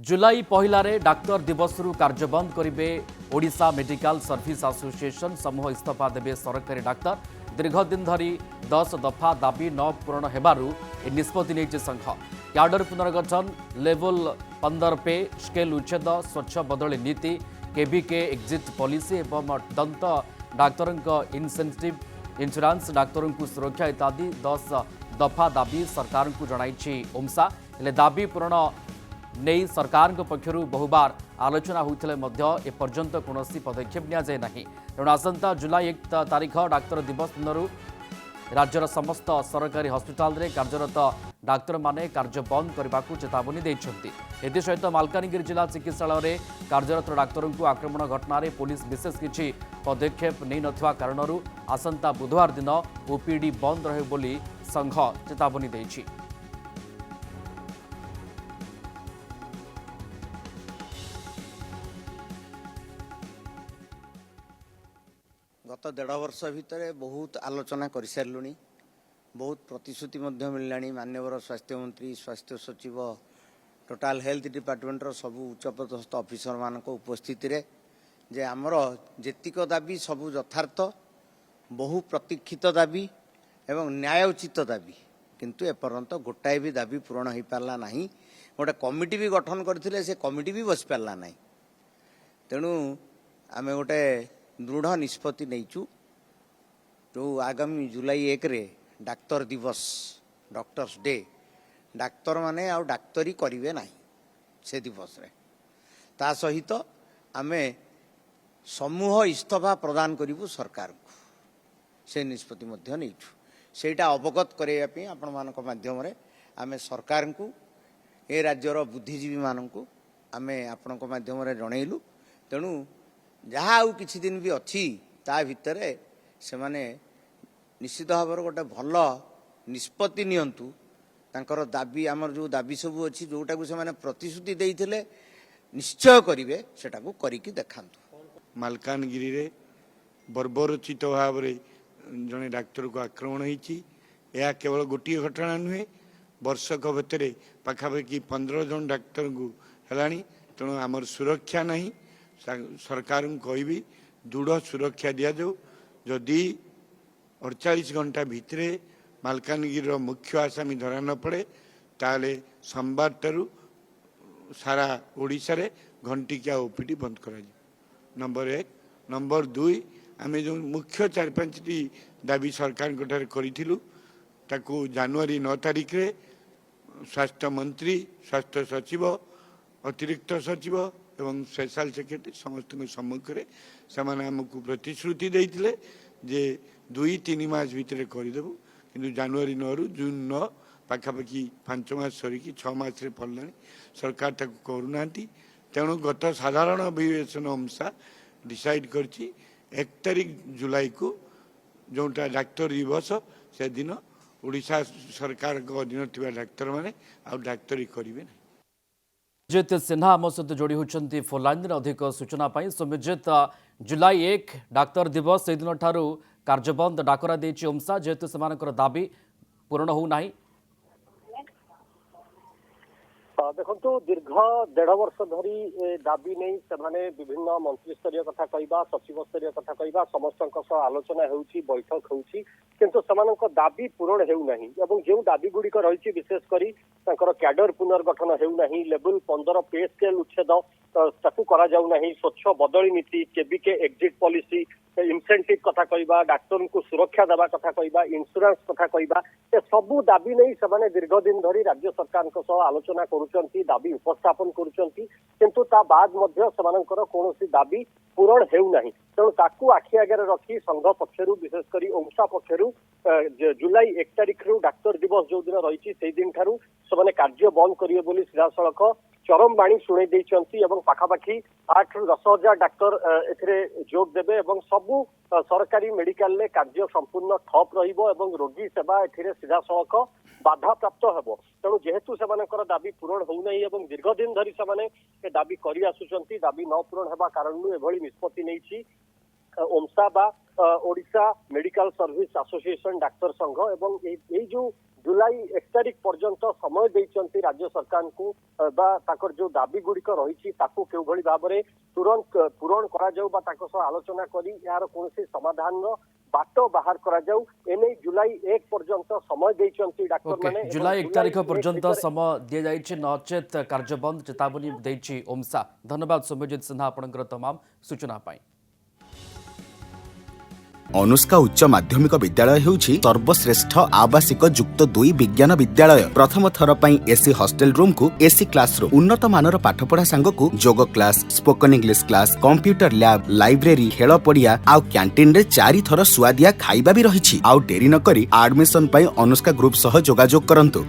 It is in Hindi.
जुलाई पहिलारे डाक्तर दिवसरू कार्यबंद करिवे ओडिशा मेडिकल सर्विस एसोसिएशन समूह इस्तीफा देवे सरकारी डाक्तर दीर्घ दिन धरी 10 दफा दाबी न पूरण हेबारू ए निष्पत्ति नेइछि संघ क्याडर पुनर्गठन लेवल 15 पे स्केल उच्छेद स्वच्छ बदली नीति केबीके एक्जिट पॉलिसी एवं दंत डाक्तरों इनसेंटिव इंश्योरेंस डाक्तरों को सुरक्षा इत्यादि 10 दफा दाबी सरकार को जणाई ओमसा हेले दाबी पूरण नहीं सरकार पक्षर बहुबार आलोचना होते एपर्यंत कौन पदक्षेप निजाए ना तेणु आसंता जुलाई 1 तारीख डाक्तर दिवस दिन राज्यर समस्त सरकारी हस्पिटाल रे कार्यरत डाक्तर माने कार्य बंद करने को चेतावनी देते एसहित मालकानगिरी जिला चिकित्सालय में कार्यरत डाक्तरों को आक्रमण घटन पुलिस विशेष किसी पदक्षेप नहीं नथिबा कारणरू आसंता बुधवार दिन ओपीडी बंद रहे बोली संघ चेतावनी देछि। गत 1.5 वर्ष भितर बहुत आलोचना कर सारूँ बहुत प्रतिश्रुति मिलला माननीय स्वास्थ्य मंत्री स्वास्थ्य सचिव टोटाल हेल्थ डिपार्टमेंट सबू उच्चपदस्थ ऑफिसर मान उपस्थिति रे जे आमर जेतिक दाबी सबू यथार्थ बहु प्रतीक्षित दाबी एवं न्यायोचित दाबी किंतु एपर्यंत गोटाए भी दाबी पूरण हो पारा ना गोटे कमिटी भी गठन करते से कमिटी भी बस पारा ना तेणु आम गोटे दृढ़ निष्पत्ति नहींचु जो आगामी जुलाई 1 रे डाक्तर दिवस डॉक्टर्स डे डाक्तर माने आउ डाक्तरी करिवे नाही से दिवस रे ता सहित आमे समूह इस्तीफा प्रदान करिवु सरकार को से निष्पत्ति मध्य नहींचु सेटा अवगत करैया पे आपण मानक माध्यम रे आमे सरकार को ए राज्यर बुद्धिजीवी मानक आमे आपणक माध्यम रे जणैलु तेणु जहाँ आउ किछि दिन भी अच्छी ता भितरे से माने निश्चित भाव गोटे भल निष्पत्ति नियंतु तांकर दाबी आमर जो दाबी सब अच्छी जोटा को से माने प्रतिश्रुति देइथिले निश्चय करिवे सेटा को करिकि देखांतु। मालकानगिरी रे बर्बरचित भाव रे जने डाक्तर को आक्रमण होईची या केवल गोटी घटना नुहे वर्षक भितर पाखापाखि 15 जन डाक्तर को हेलानी तेणु आमर सुरक्षा नहीं सरकार कहबी दृढ़ सुरक्षा दि जाऊ जदि 48 घंटा भितरे मालकानगिरी मुख्य आसामी धरा न पड़े ताले सोमवार ठारू सारा ओडिशा रे घंटिकिया ओपीडी बंद करा नंबर 1 नंबर 2 आम जो मुख्य 4-5 दाबी सरकार करूँ ताकू जनवरी 9 तारीख रे स्वास्थ्य मंत्री स्वास्थ्य सचिव अतिरिक्त सचिव एवं स्पेशल सेक्रेटरी समस्त सम्मुखें से आमको प्रतिश्रुति देते जे 2-3 मास भितर करदेबू कि जनवरी 9 रु जून 9 पाखापाखि 5 मास सरिकी 6 मास पड़ला सरकार ताकू करूना तेणु गत साधारण अधिवेशन अंशा डिसाइड करछि 1 तारीख जुलाई को जोटा डाक्तर दिवस से दिन ओडिशा सरकार अधीन थी डाक्तर मैंने आ डाक्तरी करेंगे ना। सुमिजित सिन्हा आम सहित जोड़ी होती फोन लाइन अधिक सूचना सुमिजित जुलाई 1 डाक्तर दिवस से दिन ठारू कार्यबंद डाकरा देछि ओमसा जेहेतु से दाबी पूरण होना देखो दीर्घ 1.5 वर्ष धरी दाबी नहीं से विभिन्न मंत्री स्तरीय कथा कहवा सचिव स्तरीय कथा कहवा समस्त आलोचना होउची बैठक होउची किंतु समानक दाबी पूरण हेउना जो दाबी गुड़िक रही विशेषकर क्याडर पुनर्गठन हेउना लेवल 15 पे स्केल उच्छेद ताकू करा जाऊ नहीं स्वच्छ बदली नीति केबीके एक्जिट पॉलिसी इनसेंटिव कथा कहवा डाक्तर को सुरक्षा देवा कथा कहवा इंश्योरेंस कथा कहवा ए सबू दाबी नहीं से दीर्घ दिन धरी राज्य सरकार आलोचना करुचंती दाबी उपस्थापन करुचंती किंतु ता बाद मध्य समानकर कौन दाबी पूरण हेउना तेणु ताकू आखि आगे रखी संघ पक्षरु विशेषकर ओमसा पक्षरु जुलाई 1 तारीख रु डाक्तर दिवस जो दिन रही से दिन ठारू से कार्य बंद करिवे बोली सीधासलख चरम बाणी शुणे देइचंती एवं पाखापाखि 8 ରୁ 10 हजार डाक्तर एथिरे जोग देबे एवं सबु सरकारी मेडिकल ले कार्य संपूर्ण ठप रहिबो एवं रोगी सेवा एथिरे सीधासलख बाधा प्राप्त हेबो तेणु जेहेतु सेमानकर दाबी पूरण होउनाही एवं दीर्घ दिन धरी सेमाने दाबी करि आसुचंती दाबी न पूरण हेबा कारणनु एभली निष्पत्ति नैछि ओमसा बा Odisha medical service association doctor संघ एवं एई जो जुलाई 1 तारिख पर्यंत समय देइचंती राज्य सरकार को बा ताकर जो दाबी गुड़िक रही ताकू केउ भली भाबरे तुरंत पूरण करा जाऊ बा ताको सह आलोचना करी यार कोनोसी समाधान बाट बाहर करा जाऊ एने जुलाई 1 पर्यंत समय देइचंती डाक्टर माने जुलाई 1 तारिख पर्यंत समय दिया जाइछि नचेत कार्यबंद चेतावनी देइछि ओमसा। धन्यवाद सौम्यजित सिन्हा आपनकर तमाम सूचना पाई। अनुष्का उच्च माध्यमिक विद्यालय हेउछि सर्वश्रेष्ठ आवासिक युक्त 2 विज्ञान विद्यालय। प्रथम थर पई एसी हॉस्टल रूम को एसी क्लासरूम, उन्नत मानर पाठपढ़ा सांगकु जोग class, spoken English class, computer lab, library, खेल पड़िया आउ कैंटीन रे 4 थर सुआदिया खाइबा भी रहिछि। आउ डेरी न करी एडमिशन पई अनुष्का ग्रुप सह जोगाजोग करंतु।